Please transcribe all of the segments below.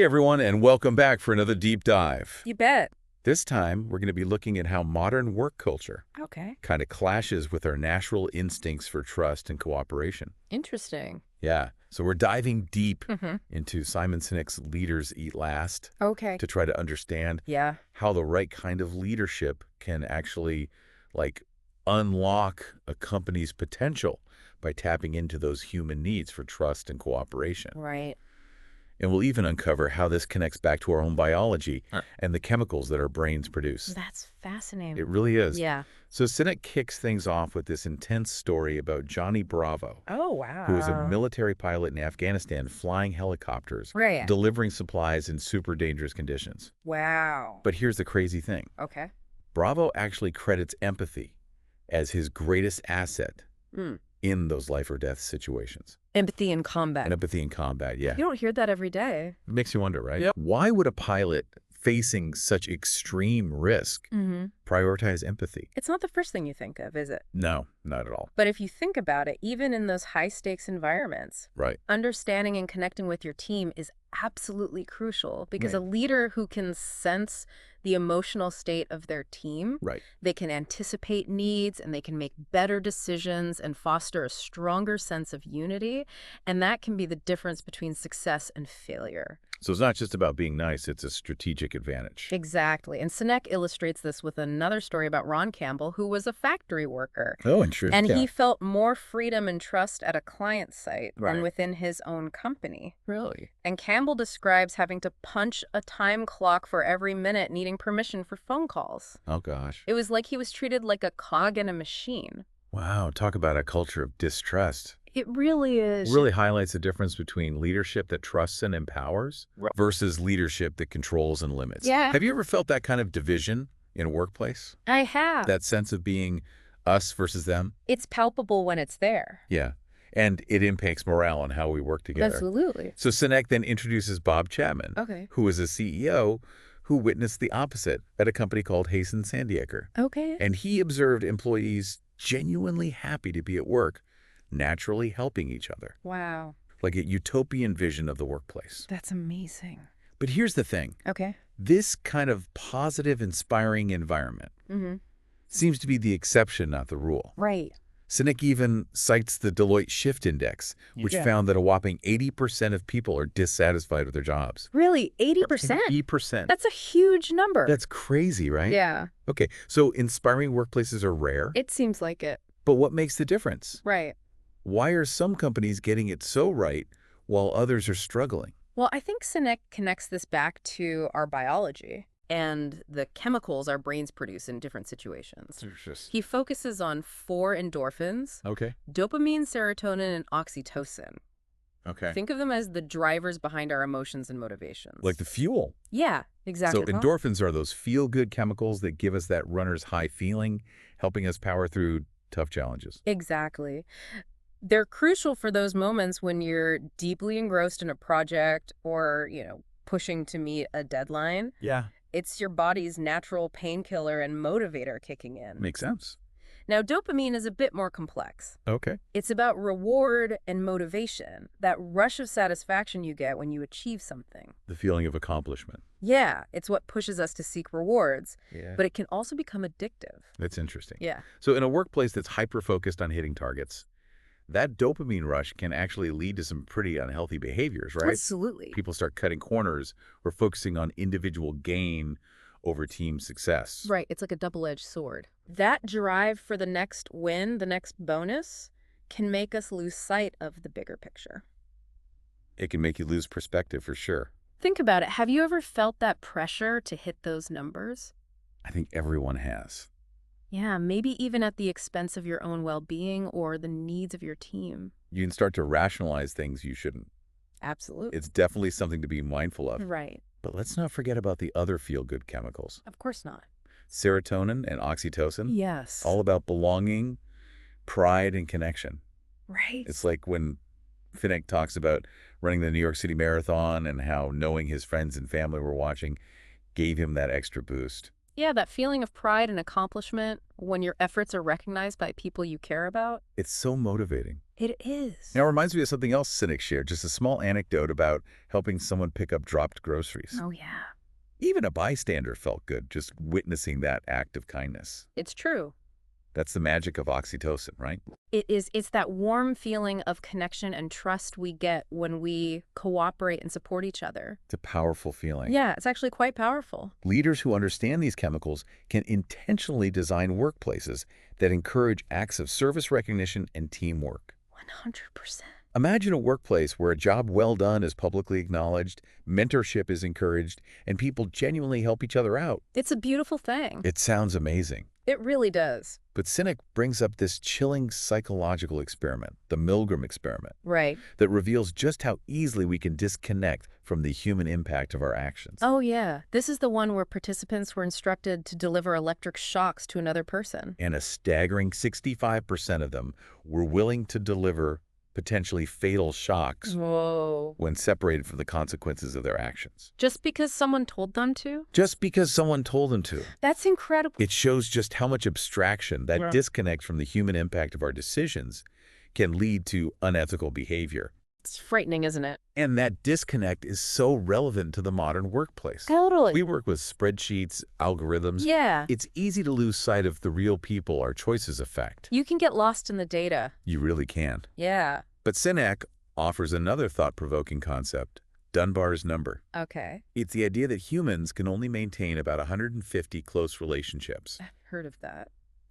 Hey everyone, and welcome back for another deep dive. You bet. This time, we're going to be looking at how modern work culture Okay. kind of clashes with our natural instincts for trust and cooperation. Interesting. Yeah, so we're diving deep Mm-hmm. into Simon Sinek's Leaders Eat Last Okay. to try to understand Yeah. how the right kind of leadership can actually, like, unlock a company's potential by tapping into those human needs for trust and cooperation. Right. And we'll even uncover how this connects back to our own biology Huh. and the chemicals that our brains produce. That's fascinating. It really is. Yeah. So Sinek kicks things off with this intense story about Johnny Bravo, Oh, wow. who was a military pilot in Afghanistan flying helicopters, Right. delivering supplies in super dangerous conditions. Wow. But here's the crazy thing. Okay. Bravo actually credits empathy as his greatest asset in those life or death situations. Empathy in combat. And empathy in combat, yeah. You don't hear that every day. It makes you wonder, right? Yep. Why would a pilot facing such extreme risk Mm-hmm. prioritize empathy? It's not the first thing you think of, is it? No, not at all. But if you think about it, even in those high-stakes environments, Right. understanding and connecting with your team is absolutely crucial because Right. a leader who can sense the emotional state of their team, Right. they can anticipate needs and they can make better decisions and foster a stronger sense of unity. And that can be the difference between success and failure. So it's not just about being nice, it's a strategic advantage. Exactly. And Sinek illustrates this with another story about Ron Campbell, who was a factory worker. Oh, interesting. And he felt more freedom and trust at a client site Right. than within his own company. Really? And Campbell describes having to punch a time clock for every minute, needing permission for phone calls. Oh, gosh. It was like he was treated like a cog in a machine. Wow, talk about a culture of distrust. It really is. Really highlights the difference between leadership that trusts and empowers Right. versus leadership that controls and limits. Yeah. Have you ever felt that kind of division in a workplace? I have. That sense of being us versus them? It's palpable when it's there. Yeah. And it impacts morale and how we work together. Absolutely. So Sinek then introduces Bob Chapman, Okay. who was a CEO who witnessed the opposite at a company called Hazen Sandiaker. Okay. And he observed employees genuinely happy to be at work, naturally helping each other, Wow. like a utopian vision of the workplace. That's amazing. But here's the thing. Okay. This kind of positive, inspiring environment Mm-hmm. seems to be the exception, not the rule. Right. Sinek even cites the Deloitte Shift Index, which Yeah. found that a whopping 80% of people are dissatisfied with their jobs. Really? 80%? 80%. That's a huge number. That's crazy, right? Yeah. Okay, so inspiring workplaces are rare, It seems like it. but what makes the difference? Right. Why are some companies getting it so right while others are struggling? Well, I think Sinek connects this back to our biology and the chemicals our brains produce in different situations. He focuses on 4 endorphins: Okay. dopamine, serotonin, and oxytocin. Okay. Think of them as the drivers behind our emotions and motivations. Like the fuel. Yeah, exactly. So endorphins are those feel-good chemicals that give us that runner's high feeling, helping us power through tough challenges. Exactly. They're crucial for those moments when you're deeply engrossed in a project or, pushing to meet a deadline. Yeah. It's your body's natural painkiller and motivator kicking in. Makes sense. Now, dopamine is a bit more complex. Okay. It's about reward and motivation, that rush of satisfaction you get when you achieve something. The feeling of accomplishment. Yeah, it's what pushes us to seek rewards, Yeah. but it can also become addictive. That's interesting. Yeah. So in a workplace that's hyper-focused on hitting targets, that dopamine rush can actually lead to some pretty unhealthy behaviors, right? Absolutely. People start cutting corners or focusing on individual gain over team success. Right, it's like a double-edged sword. That drive for the next win, the next bonus, can make us lose sight of the bigger picture. It can make you lose perspective for sure. Think about it. Have you ever felt that pressure to hit those numbers? I think everyone has. Yeah, maybe even at the expense of your own well-being or the needs of your team. You can start to rationalize things you shouldn't. Absolutely. It's definitely something to be mindful of. Right. But let's not forget about the other feel-good chemicals. Of course not. Serotonin and oxytocin, Yes. all about belonging, pride, and connection. Right. It's like when Sinek talks about running the New York City Marathon and how knowing his friends and family were watching gave him that extra boost. Yeah, that feeling of pride and accomplishment when your efforts are recognized by people you care about. It's so motivating. It is. Now, it reminds me of something else Sinek shared, just a small anecdote about helping someone pick up dropped groceries. Oh, yeah. Even a bystander felt good just witnessing that act of kindness. It's true. That's the magic of oxytocin, right? It is. It's that warm feeling of connection and trust we get when we cooperate and support each other. It's a powerful feeling. Yeah, it's actually quite powerful. Leaders who understand these chemicals can intentionally design workplaces that encourage acts of service recognition and teamwork. 100%. Imagine a workplace where a job well done is publicly acknowledged, mentorship is encouraged, and people genuinely help each other out. It's a beautiful thing. It sounds amazing. It really does. But Sinek brings up this chilling psychological experiment, the Milgram experiment, Right. that reveals just how easily we can disconnect from the human impact of our actions. Oh, yeah. This is the one where participants were instructed to deliver electric shocks to another person. And a staggering 65% of them were willing to deliver potentially fatal shocks Whoa. when separated from the consequences of their actions. Just because someone told them to? Just because someone told them to. That's incredible. It shows just how much abstraction, that disconnect from the human impact of our decisions, can lead to unethical behavior. It's frightening, isn't it? And that disconnect is so relevant to the modern workplace. Totally. We work with spreadsheets, algorithms. Yeah. It's easy to lose sight of the real people our choices affect. You can get lost in the data. You really can. Yeah. But Sinek offers another thought-provoking concept, Dunbar's number. Okay. It's the idea that humans can only maintain about 150 close relationships. I've heard of that.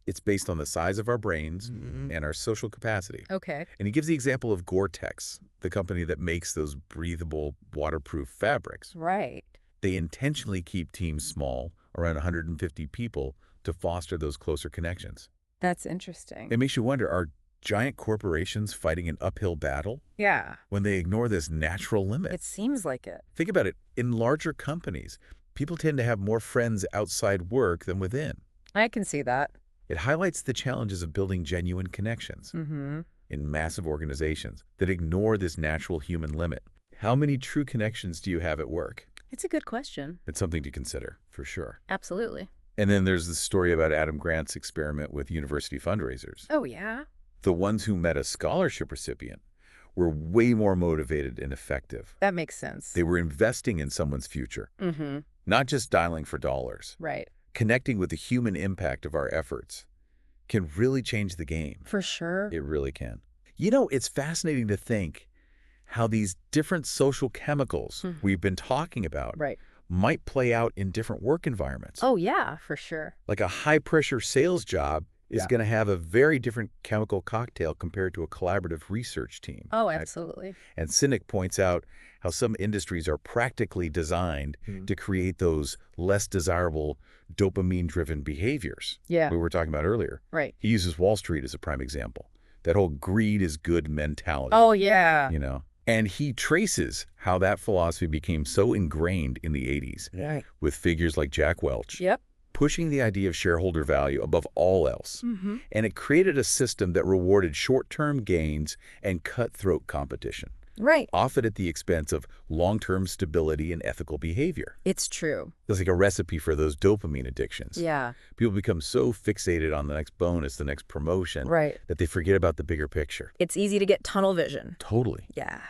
It's based on the size of our brains and our social capacity. Okay. And he gives the example of Gore-Tex, the company that makes those breathable, waterproof fabrics. Right. They intentionally keep teams small, around 150 people, to foster those closer connections. That's interesting. It makes you wonder, are giant corporations fighting an uphill battle Yeah. when they ignore this natural limit? It seems like it. Think about it. In larger companies, people tend to have more friends outside work than within. I can see that. It highlights the challenges of building genuine connections Mm-hmm. in massive organizations that ignore this natural human limit. How many true connections do you have at work? It's a good question. It's something to consider, for sure. Absolutely. And then there's the story about Adam Grant's experiment with university fundraisers. Oh, yeah? The ones who met a scholarship recipient were way more motivated and effective. That makes sense. They were investing in someone's future, Mm-hmm. not just dialing for dollars. Right. Connecting with the human impact of our efforts can really change the game. For sure. It really can. You know, it's fascinating to think how these different social chemicals we've been talking about Right. might play out in different work environments. Oh, yeah, for sure. Like a high-pressure sales job is going to have a very different chemical cocktail compared to a collaborative research team. Oh, absolutely. And Sinek points out how some industries are practically designed to create those less desirable dopamine-driven behaviors Yeah. we were talking about earlier. Right. He uses Wall Street as a prime example. That whole greed is good mentality. Oh, yeah. You know? And he traces how that philosophy became so ingrained in the 80s Right. with figures like Jack Welch, Yep. pushing the idea of shareholder value above all else. Mm-hmm. And it created a system that rewarded short-term gains and cutthroat competition, Right. often at the expense of long-term stability and ethical behavior. It's true. It's like a recipe for those dopamine addictions. Yeah. People become so fixated on the next bonus, the next promotion, Right. that they forget about the bigger picture. It's easy to get tunnel vision. Totally. Yeah.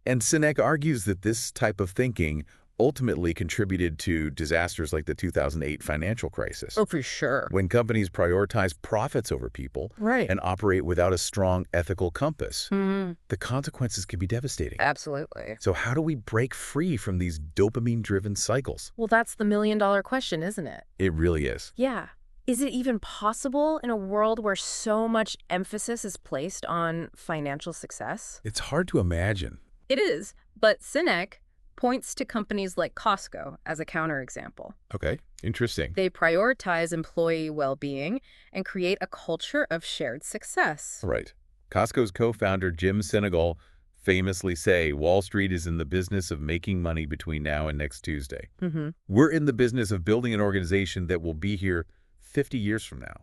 And Sinek argues that this type of thinking ultimately contributed to disasters like the 2008 financial crisis, Oh, for sure. when companies prioritize profits over people Right. and operate without a strong ethical compass. Mm-hmm. The consequences can be devastating. Absolutely. So how do we break free from these dopamine-driven cycles? Well, that's the million-dollar question, isn't it? It really is. Yeah. Is it even possible in a world where so much emphasis is placed on financial success? It's hard to imagine. It is, but Sinek points to companies like Costco as a counterexample. Okay, interesting. They prioritize employee well-being and create a culture of shared success. Right. Costco's co-founder Jim Sinegal famously say, Wall Street is in the business of making money between now and next Tuesday. Mm-hmm. We're in the business of building an organization that will be here 50 years from now.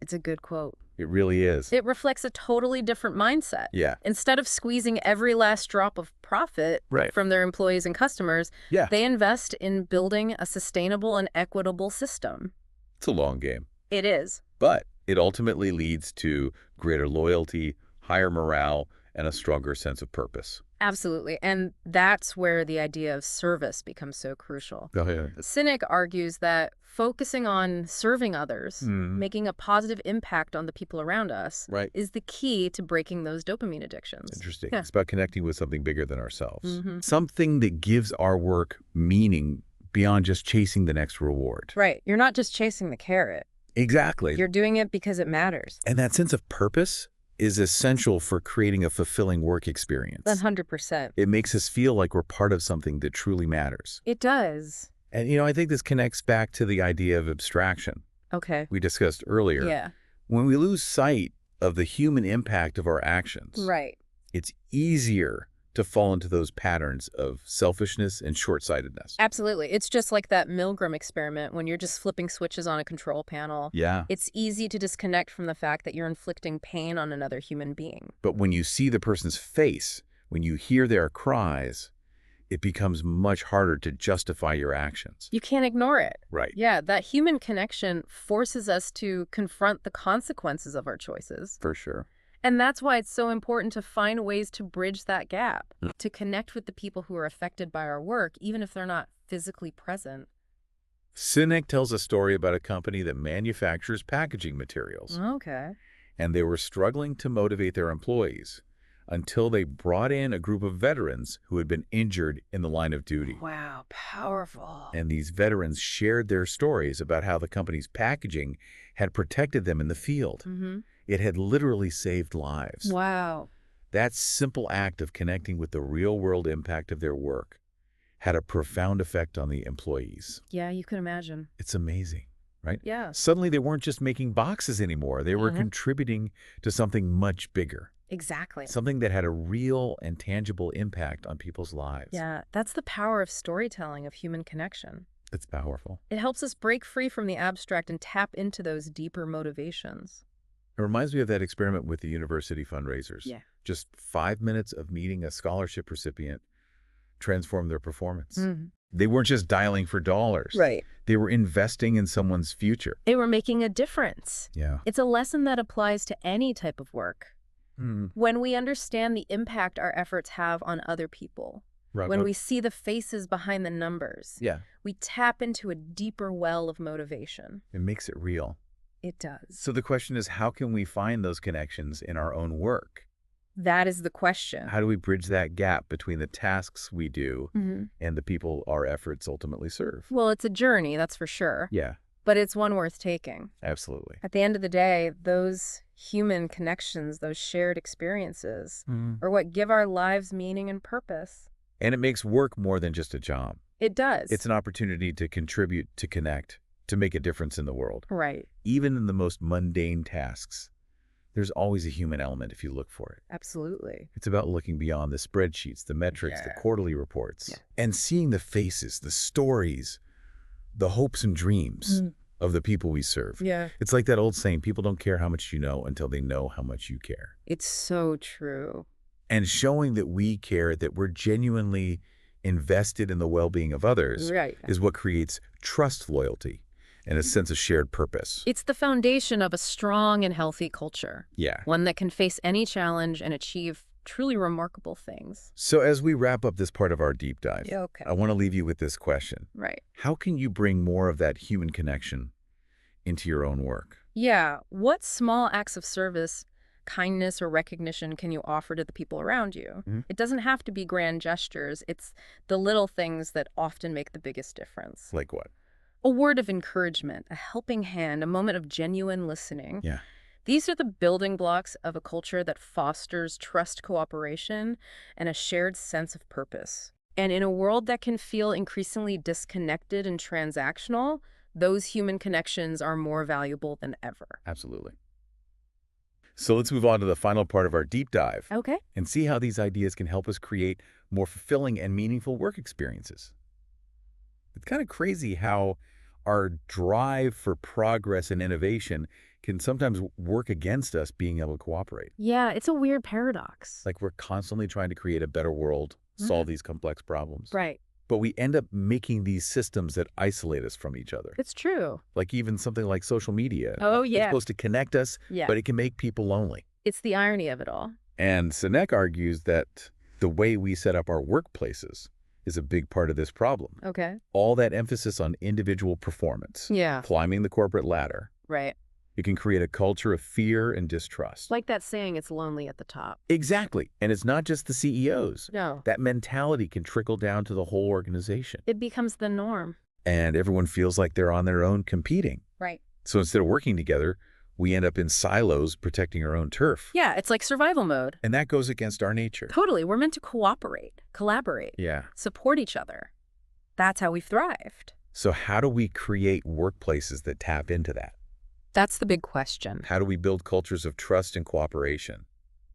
It's a good quote. It really is. It reflects a totally different mindset. Yeah. Instead of squeezing every last drop of profit Right. from their employees and customers, Yeah. they invest in building a sustainable and equitable system. It's a long game. It is. But it ultimately leads to greater loyalty, higher morale, and a stronger sense of purpose. Absolutely. And that's where the idea of service becomes so crucial. Go ahead. Sinek argues that focusing on serving others, making a positive impact on the people around us, Right. is the key to breaking those dopamine addictions. Interesting. Yeah. It's about connecting with something bigger than ourselves. Something that gives our work meaning beyond just chasing the next reward. Right. You're not just chasing the carrot. Exactly. You're doing it because it matters. And that sense of purpose is essential for creating a fulfilling work experience. 100%. It makes us feel like we're part of something that truly matters. It does. And, I think this connects back to the idea of abstraction Okay. we discussed earlier. Yeah. When we lose sight of the human impact of our actions, Right. it's easier to fall into those patterns of selfishness and short-sightedness. Absolutely. It's just like that Milgram experiment when you're just flipping switches on a control panel. Yeah. It's easy to disconnect from the fact that you're inflicting pain on another human being. But when you see the person's face, when you hear their cries, it becomes much harder to justify your actions. You can't ignore it. Right. Yeah, that human connection forces us to confront the consequences of our choices. For sure. And that's why it's so important to find ways to bridge that gap, to connect with the people who are affected by our work, even if they're not physically present. Sinek tells a story about a company that manufactures packaging materials, Okay. and they were struggling to motivate their employees until they brought in a group of veterans who had been injured in the line of duty. Wow, powerful. And these veterans shared their stories about how the company's packaging had protected them in the field. It had literally saved lives. Wow. That simple act of connecting with the real-world impact of their work had a profound effect on the employees. Yeah, you can imagine. It's amazing, right? Yeah. Suddenly they weren't just making boxes anymore. They were contributing to something much bigger, Exactly. something that had a real and tangible impact on people's lives. Yeah, that's the power of storytelling, of human connection. It's powerful. It helps us break free from the abstract and tap into those deeper motivations. It reminds me of that experiment with the university fundraisers. Yeah. Just 5 minutes of meeting a scholarship recipient transformed their performance. They weren't just dialing for dollars. Right. They were investing in someone's future. They were making a difference. Yeah. It's a lesson that applies to any type of work. Mm. When we understand the impact our efforts have on other people, Right. when we see the faces behind the numbers, Yeah. we tap into a deeper well of motivation. It makes it real. It does. So the question is, how can we find those connections in our own work? That is the question. How do we bridge that gap between the tasks we do and the people our efforts ultimately serve? Well, it's a journey, that's for sure. Yeah, But it's one worth taking. absolutely. At the end of the day, those human connections, those shared experiences, are what give our lives meaning and purpose. And it makes work more than just a job. It does. It's an opportunity to contribute, to connect, to make a difference in the world. Right. Even in the most mundane tasks, there's always a human element if you look for it. Absolutely. It's about looking beyond the spreadsheets, the metrics, the quarterly reports, and seeing the faces, the stories, the hopes and dreams of the people we serve. Yeah. It's like that old saying, people don't care how much you know until they know how much you care. It's so true. And showing that we care, that we're genuinely invested in the well-being of others is what creates trust, loyalty, and a sense of shared purpose. It's the foundation of a strong and healthy culture. Yeah. One that can face any challenge and achieve truly remarkable things. So as we wrap up this part of our deep dive, Okay. I want to leave you with this question. Right. How can you bring more of that human connection into your own work? Yeah. What small acts of service, kindness, or recognition can you offer to the people around you? It doesn't have to be grand gestures. It's the little things that often make the biggest difference. Like what? A word of encouragement, a helping hand, a moment of genuine listening. Yeah. These are the building blocks of a culture that fosters trust, cooperation, and a shared sense of purpose. And in a world that can feel increasingly disconnected and transactional, those human connections are more valuable than ever. Absolutely. So let's move on to the final part of our deep dive Okay. and see how these ideas can help us create more fulfilling and meaningful work experiences. It's kind of crazy how our drive for progress and innovation can sometimes work against us being able to cooperate. Yeah, it's a weird paradox. Like we're constantly trying to create a better world, solve these complex problems. Right. But we end up making these systems that isolate us from each other. It's true. Like even something like social media. Oh, It's yeah. supposed to connect us, Yeah. but it can make people lonely. It's the irony of it all. And Sinek argues that the way we set up our workplaces is a big part of this problem. Okay. All that emphasis on individual performance, Yeah. climbing the corporate ladder, Right. it can create a culture of fear and distrust. Like that saying, it's lonely at the top. Exactly. And it's not just the CEOs. No. That mentality can trickle down to the whole organization. It becomes the norm. And everyone feels like they're on their own competing. Right. So instead of working together, we end up in silos protecting our own turf. Yeah, it's like survival mode. And that goes against our nature. Totally. We're meant to cooperate, collaborate, Yeah. support each other. That's how we've thrived. So how do we create workplaces that tap into that? That's the big question. How do we build cultures of trust and cooperation?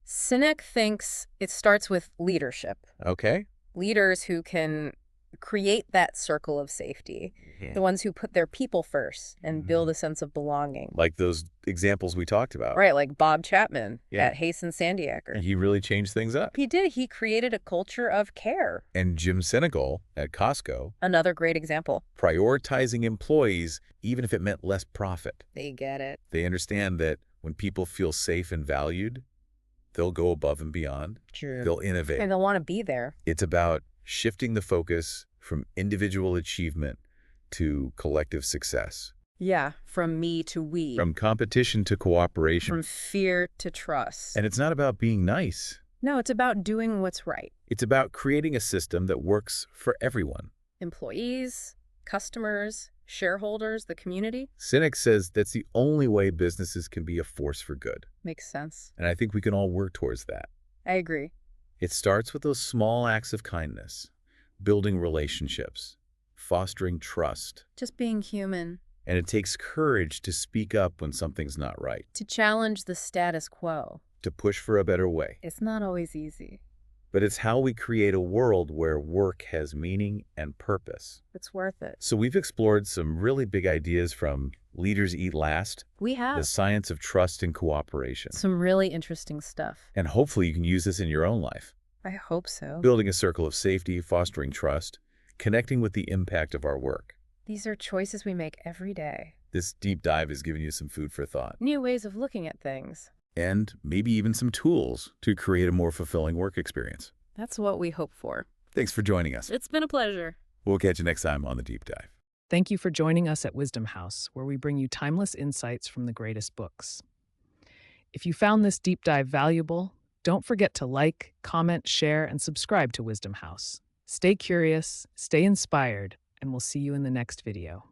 Sinek thinks it starts with leadership. Okay. Leaders who can create that circle of safety. The ones who put their people first and build a sense of belonging. Like those examples we talked about. Right, like Bob Chapman Yeah. at Hayes and Sandiaker. And he really changed things up. He did. He created a culture of care. And Jim Sinegal at Costco, Another great example. prioritizing employees even if it meant less profit. They get it. They understand that when people feel safe and valued, they'll go above and beyond. True. They'll innovate. And they'll want to be there. It's about shifting the focus from individual achievement to collective success, Yeah, from me to we. from competition to cooperation. From fear to trust. And it's not about being nice. No, it's about doing what's right. It's about creating a system that works for everyone. Employees, customers, shareholders, the community. Sinek says that's the only way businesses can be a force for good. Makes sense. And I think we can all work towards that. I agree. It starts with those small acts of kindness, building relationships, fostering trust. Just being human. And it takes courage to speak up when something's not right, To challenge the status quo. to push for a better way. It's not always easy. But it's how we create a world where work has meaning and purpose. It's worth it. So we've explored some really big ideas from Leaders Eat Last, We the have science of trust and cooperation. some really interesting stuff. And hopefully you can use this in your own life. I hope so. Building a circle of safety, fostering trust, connecting with the impact of our work. These are choices we make every day. This deep dive has given you some food for thought. New ways of looking at things. And maybe even some tools to create a more fulfilling work experience. That's what we hope for. Thanks for joining us. It's been a pleasure. We'll catch you next time on The Deep Dive. Thank you for joining us at Wisdom House, where we bring you timeless insights from the greatest books. If you found this deep dive valuable, don't forget to like, comment, share, and subscribe to Wisdom House. Stay curious, stay inspired, and we'll see you in the next video.